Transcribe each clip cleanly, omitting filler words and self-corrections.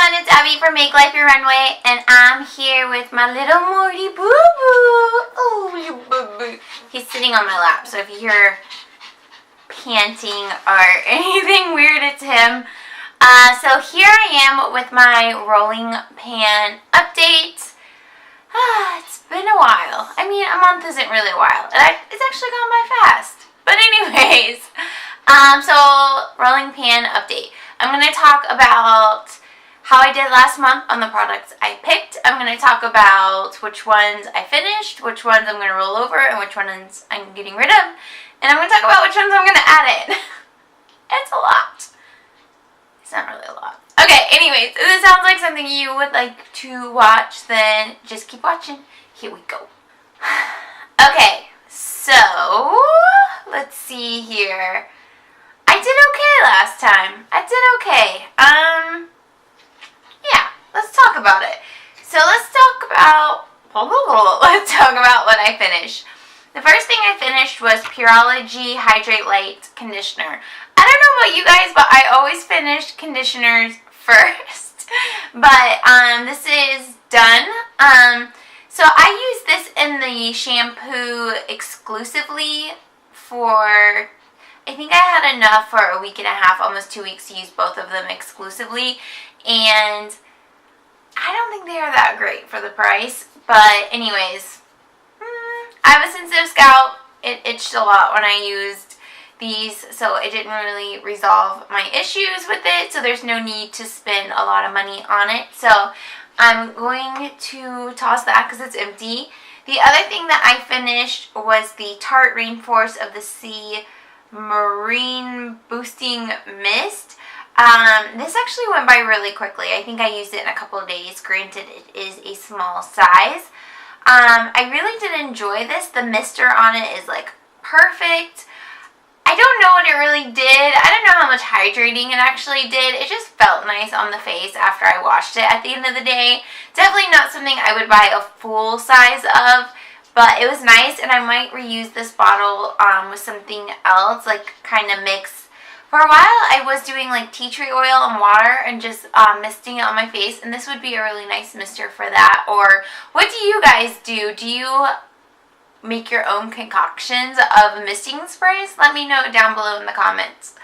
everyone, it's Abby from Make Life Your Runway, and I'm here with my little Morty boo-boo. Oh, little boo-boo. He's sitting on my lap, so if you hear panting or anything weird, it's him. So here I am with my rolling pan update. It's been a while. I mean, a month isn't really a while. It's actually gone by fast. But anyways, so rolling pan update. I'm going to talk about how I did last month on the products I picked. I'm going to talk about which ones I finished, which ones I'm going to roll over, and which ones I'm getting rid of. And I'm going to talk about which ones I'm going to add in. It's a lot. It's not really a lot. Okay, anyways, if this sounds like something you would like to watch, then just keep watching. Here we go. Okay, so let's see here. I did okay last time. I did okay. Yeah, let's talk about it. So let's talk about what I finished. The first thing I finished was Pureology Hydrate Light Conditioner. I don't know about you guys, but I always finish conditioners first. But this is done. So I use this in the shampoo exclusively for, I think I had enough for a week and a half, almost 2 weeks, to use both of them exclusively. And I don't think they are that great for the price. But anyways, I have a sensitive scalp. It itched a lot when I used these, so it didn't really resolve my issues with it. So there's no need to spend a lot of money on it. So I'm going to toss that because it's empty. The other thing that I finished was the Tarte Rainforest of the Sea Marine Boosting Mist. This actually went by really quickly. I think I used it in a couple of days. Granted, it is a small size. I really did enjoy this. The mister on it is like perfect. I don't know what it really did. I don't know how much hydrating it actually did. It just felt nice on the face after I washed it at the end of the day. Definitely not something I would buy a full size of, but it was nice, and I might reuse this bottle with something else, like kind of mix. For a while, I was doing like tea tree oil and water and just misting it on my face, and this would be a really nice mister for that. Or what do you guys do? Do you make your own concoctions of misting sprays? Let me know down below in the comments.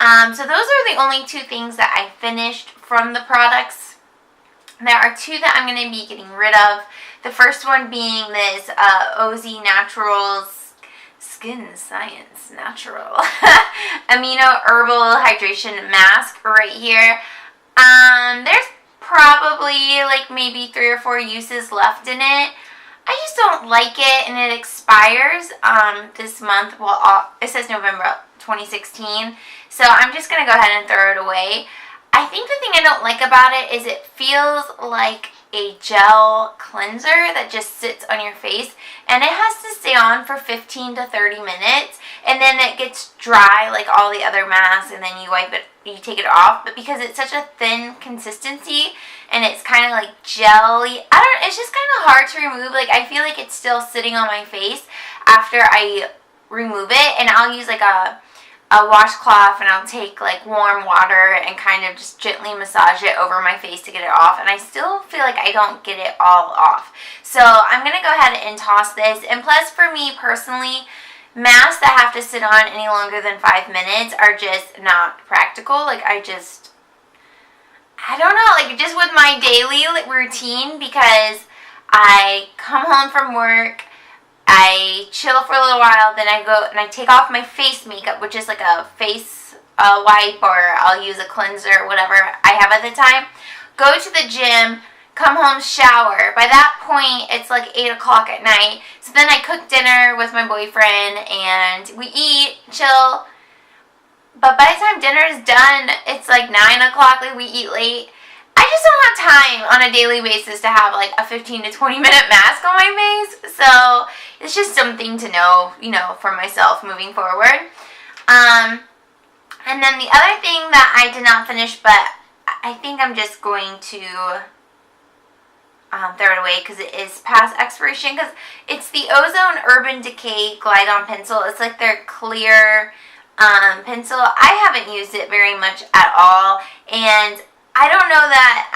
So those are the only two things that I finished from the products. There are two that I'm going to be getting rid of. The first one being this OZ Naturals Skin Science Natural Amino Herbal Hydration Mask right here. There's probably like maybe 3 or 4 uses left in it. I just don't like it, and it expires this month. Well, it says November 2016, so I'm just going to go ahead and throw it away. I think the thing I don't like about it is it feels like a gel cleanser that just sits on your face, and it has to stay on for 15 to 30 minutes, and then it gets dry like all the other masks, and then you wipe it, you take it off. But because it's such a thin consistency and it's kind of like jelly, it's just kind of hard to remove. Like, I feel like it's still sitting on my face after I remove it, and I'll use like a washcloth, and I'll take like warm water and kind of just gently massage it over my face to get it off, and I still feel like I don't get it all off. So I'm going to go ahead and toss this. And plus, for me personally, masks that have to sit on any longer than 5 minutes are just not practical. Like, I don't know, like just with my daily routine, because I come home from work, I chill for a little while, then I go and I take off my face makeup, which is like a face wipe, or I'll use a cleanser, whatever I have at the time. Go to the gym, come home, shower. By that point, it's like 8 o'clock at night. So then I cook dinner with my boyfriend, and we eat, chill. But by the time dinner is done, it's like 9 o'clock, like we eat late. I just don't have time on a daily basis to have like a 15 to 20 minute mask on my face. So it's just something to know, for myself moving forward. And then the other thing that I did not finish, but I think I'm just going to throw it away because it is past expiration, because it's the Ozone Urban Decay Glide On Pencil. It's like their clear pencil. I haven't used it very much at all, and I don't know that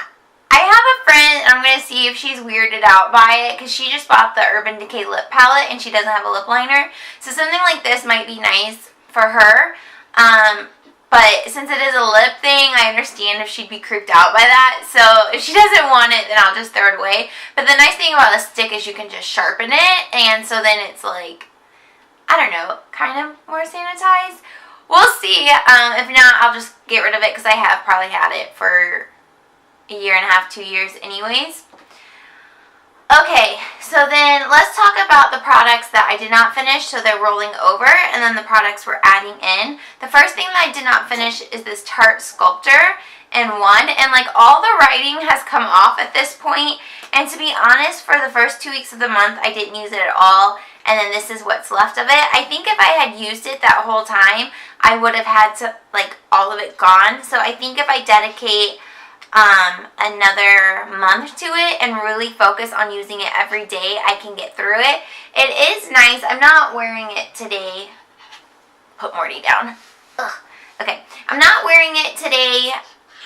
see if she's weirded out by it, because she just bought the Urban Decay lip palette and she doesn't have a lip liner. So something like this might be nice for her. But since it is a lip thing, I understand if she'd be creeped out by that. So if she doesn't want it, then I'll just throw it away. But the nice thing about a stick is you can just sharpen it. And so then it's like, I don't know, kind of more sanitized. We'll see. If not, I'll just get rid of it because I have probably had it for a year and a half, 2 years anyways. Okay, so then let's talk about the products that I did not finish, so they're rolling over, and then the products we're adding in. The first thing that I did not finish is this Tarte Sculptor in 1, and like all the writing has come off at this point, and to be honest, for the first 2 weeks of the month, I didn't use it at all, and then this is what's left of it. I think if I had used it that whole time, I would have had to, like, all of it gone, so I think if I dedicate another month to it and really focus on using it every day, I can get through it. It is nice. I'm not wearing it today. Put Morty down. Ugh. Okay. I'm not wearing it today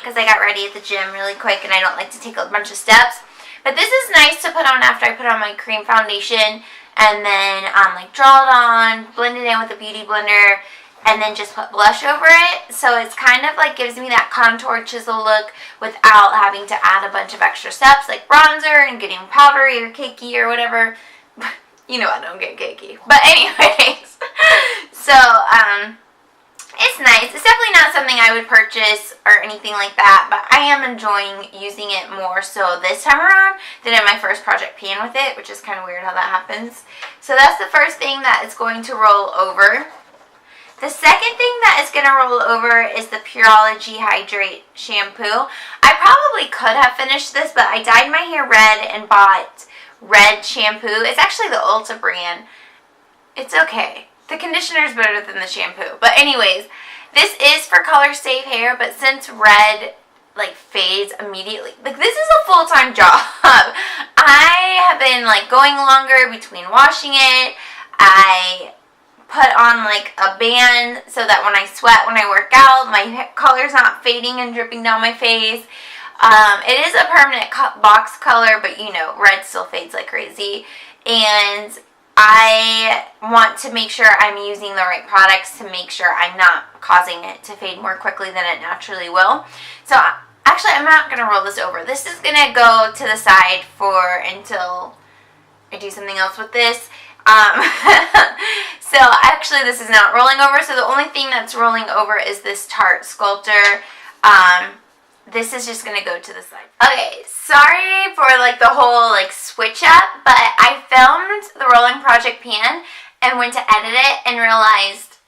because I got ready at the gym really quick and I don't like to take a bunch of steps. But this is nice to put on after I put on my cream foundation and then like draw it on, blend it in with a beauty blender, and then just put blush over it. So it's kind of like gives me that contour chisel look without having to add a bunch of extra steps like bronzer and getting powdery or cakey or whatever. You know I don't get cakey. But anyways, so it's nice. It's definitely not something I would purchase or anything like that, but I am enjoying using it more so this time around than in my first project pan with it, which is kind of weird how that happens. So that's the first thing that is going to roll over. The second thing that is going to roll over is the Pureology Hydrate Shampoo. I probably could have finished this, but I dyed my hair red and bought red shampoo. It's actually the Ulta brand. It's okay. The conditioner is better than the shampoo. But anyways, this is for color safe hair, but since red like fades immediately, like this is a full-time job. I have been like going longer between washing it. I put on like a band so that when I sweat, when I work out, my color's not fading and dripping down my face. It is a permanent box color, but you know, red still fades like crazy. And I want to make sure I'm using the right products to make sure I'm not causing it to fade more quickly than it naturally will. So actually, I'm not going to roll this over. This is going to go to the side for until I do something else with this. So actually this is not rolling over, so the only thing that's rolling over is this Tarte Sculptor. This is just gonna go to the side. Okay, sorry for like the whole like switch up, but I filmed the rolling project pan and went to edit it and realized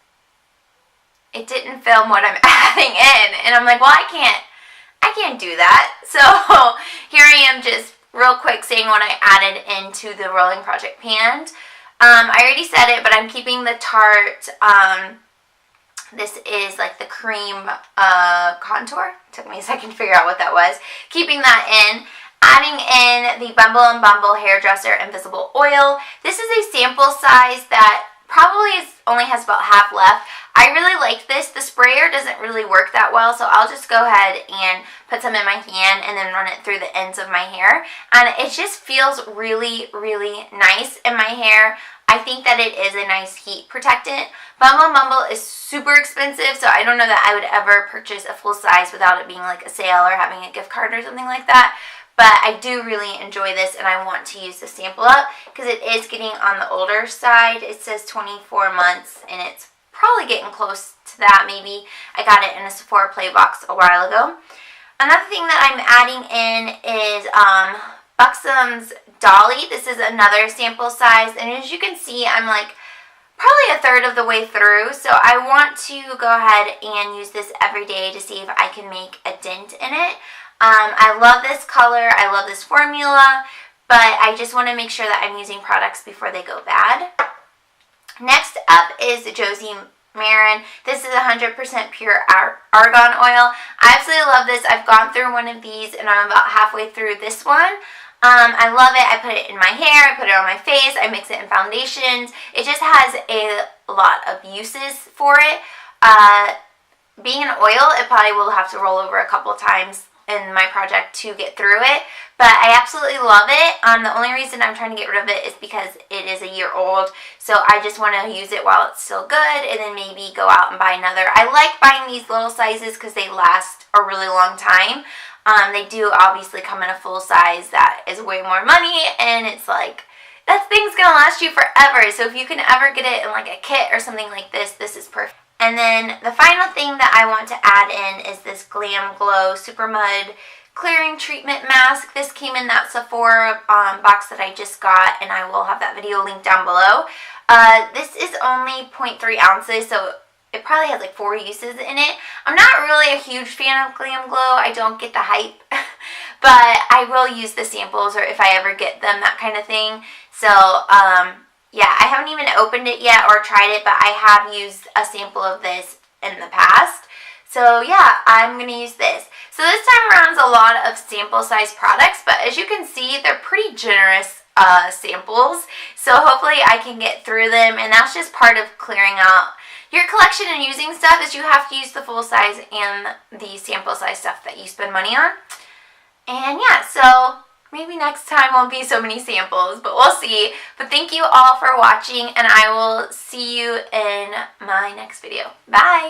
it didn't film what I'm adding in, and I'm like, well, I can't do that. So here I am just real quick saying what I added into the rolling project pan. I already said it, but I'm keeping the Tarte, this is like the cream contour. Took me a second to figure out what that was. Keeping that in. Adding in the Bumble & Bumble Hairdresser Invisible Oil. This is a sample size that probably only has about half left. I really like this. The sprayer doesn't really work that well, so I'll just go ahead and put some in my hand and then run it through the ends of my hair. And it just feels really, really nice in my hair. I think that it is a nice heat protectant. Bumble & Bumble is super expensive, so I don't know that I would ever purchase a full size without it being like a sale or having a gift card or something like that. But I do really enjoy this, and I want to use the sample up because it is getting on the older side. It says 24 months, and it's probably getting close to that maybe. I got it in a Sephora Play box a while ago. Another thing that I'm adding in is Buxom's Dolly. This is another sample size, and as you can see, I'm like probably a third of the way through, so I want to go ahead and use this every day to see if I can make a dent in it. I love this color, I love this formula, but I just want to make sure that I'm using products before they go bad. Next up is Josie Maran. This is 100% pure argan oil. I absolutely love this. I've gone through one of these and I'm about halfway through this one. I love it. I put it in my hair, I put it on my face, I mix it in foundations. It just has a lot of uses for it. Being an oil, it probably will have to roll over a couple times in my project to get through it, but I absolutely love it. The only reason I'm trying to get rid of it is because it is a year old, so I just want to use it while it's still good and then maybe go out and buy another. I like buying these little sizes because they last a really long time. They do obviously come in a full size that is way more money, and it's like, that thing's gonna last you forever. So if you can ever get it in like a kit or something like this, this is perfect. And then the final thing that I want to add in is this Glam Glow Super Mud Clearing Treatment Mask. This came in that Sephora box that I just got, and I will have that video linked down below. This is only 0.3 ounces, so it probably has like 4 uses in it. I'm not really a huge fan of Glam Glow. I don't get the hype. But I will use the samples, or if I ever get them, that kind of thing. So, yeah, I haven't even opened it yet or tried it, but I have used a sample of this in the past. So, yeah, I'm going to use this. So this time around is a lot of sample size products, but as you can see, they're pretty generous samples. So hopefully I can get through them, and that's just part of clearing out your collection and using stuff, is you have to use the full size and the sample size stuff that you spend money on. And yeah, so maybe next time won't be so many samples, but we'll see. But thank you all for watching, and I will see you in my next video. Bye!